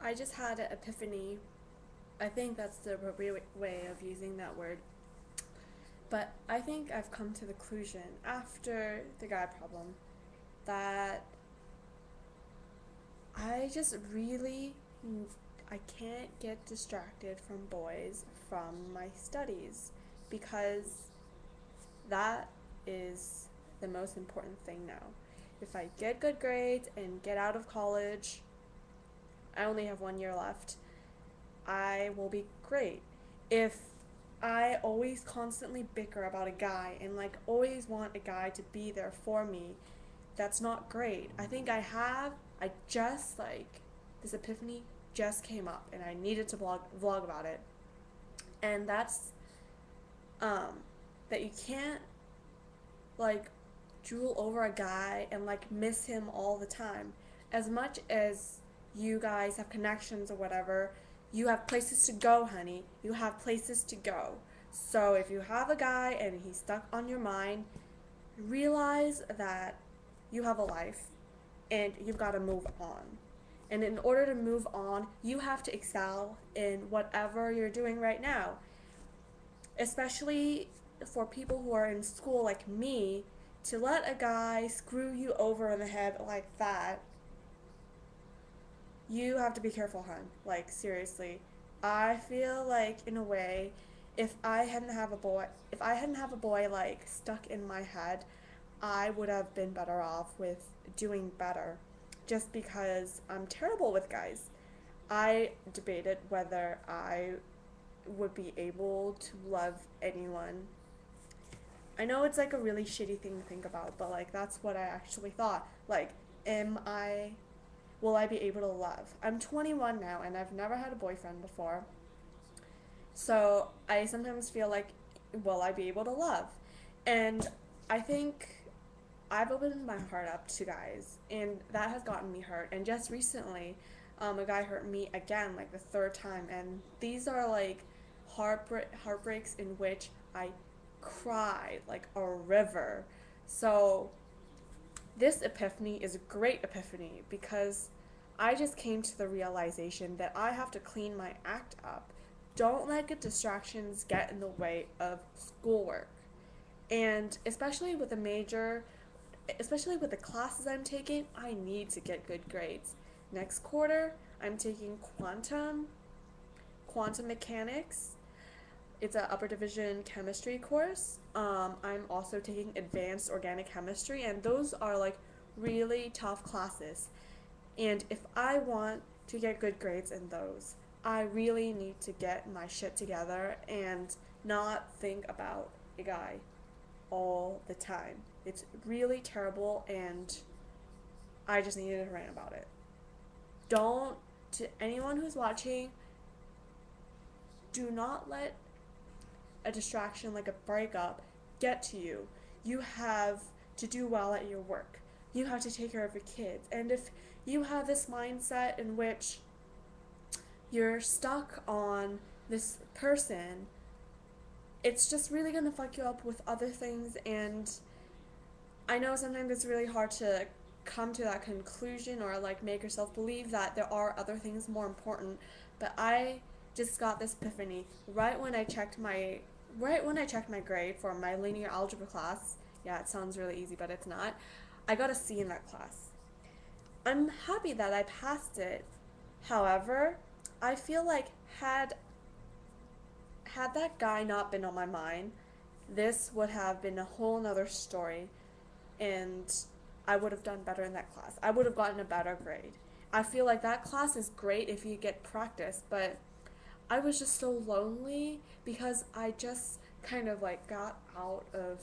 I just had an epiphany. I think that's the appropriate way of using that word. But I think I've come to the conclusion after the guy problem that I just really I can't get distracted from boys from my studies because that is the most important thing now. If I get good grades and get out of college, I only have 1 year left, I will be great. If I always constantly bicker about a guy and like always want a guy to be there for me, that's not great. I just like this epiphany just came up and I needed to vlog about it. And that's that you can't like drool over a guy and like miss him all the time. As much as you guys have connections or whatever, you have places to go, honey. You have places to go. So if you have a guy and he's stuck on your mind, realize that you have a life and you've got to move on. And in order to move on, you have to excel in whatever you're doing right now. Especially for people who are in school like me, to let a guy screw you over in the head like that, you have to be careful, hon. Like, seriously. I feel like, in a way, if I hadn't have a boy like stuck in my head, I would have been better off with doing better. Just because I'm terrible with guys. I debated whether I would be able to love anyone. I know it's like a really shitty thing to think about, but like that's what I actually thought. Like, am I will I be able to love? I'm 21 now and I've never had a boyfriend before. So I sometimes feel like, will I be able to love? And I think I've opened my heart up to guys, and that has gotten me hurt. And just recently, a guy hurt me again, like the third time. And these are like heartbreaks in which I cried like a river. So this epiphany is a great epiphany because I just came to the realization that I have to clean my act up. Don't let good distractions get in the way of schoolwork. And especially with the classes I'm taking, I need to get good grades. Next quarter, I'm taking quantum mechanics. It's an upper division chemistry course. I'm also taking advanced organic chemistry, and those are like really tough classes. And if I want to get good grades in those, I really need to get my shit together and not think about a guy all the time. It's really terrible, and I just needed to rant about it. Don't, to anyone who's watching, do not let a distraction like a breakup get to you. You have to do well at your work. You have to take care of your kids. And if you have this mindset in which you're stuck on this person, it's just really going to fuck you up with other things. And I know sometimes it's really hard to come to that conclusion or like make yourself believe that there are other things more important, but I just got this epiphany right when I checked my grade for my linear algebra class. Yeah, it sounds really easy, but it's not. I got a C in that class. I'm happy that I passed it. However, I feel like had that guy not been on my mind, this would have been a whole nother story, and I would have done better in that class. I would have gotten a better grade. I feel like that class is great if you get practice, but I was just so lonely because I just kind of like got out of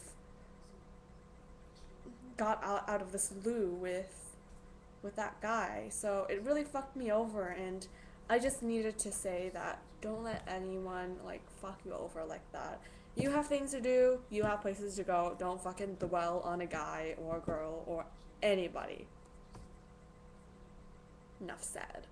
this loo with that guy. So it really fucked me over, and I just needed to say that don't let anyone like fuck you over like that. You have things to do, you have places to go. Don't fucking dwell on a guy or a girl or anybody. Enough said.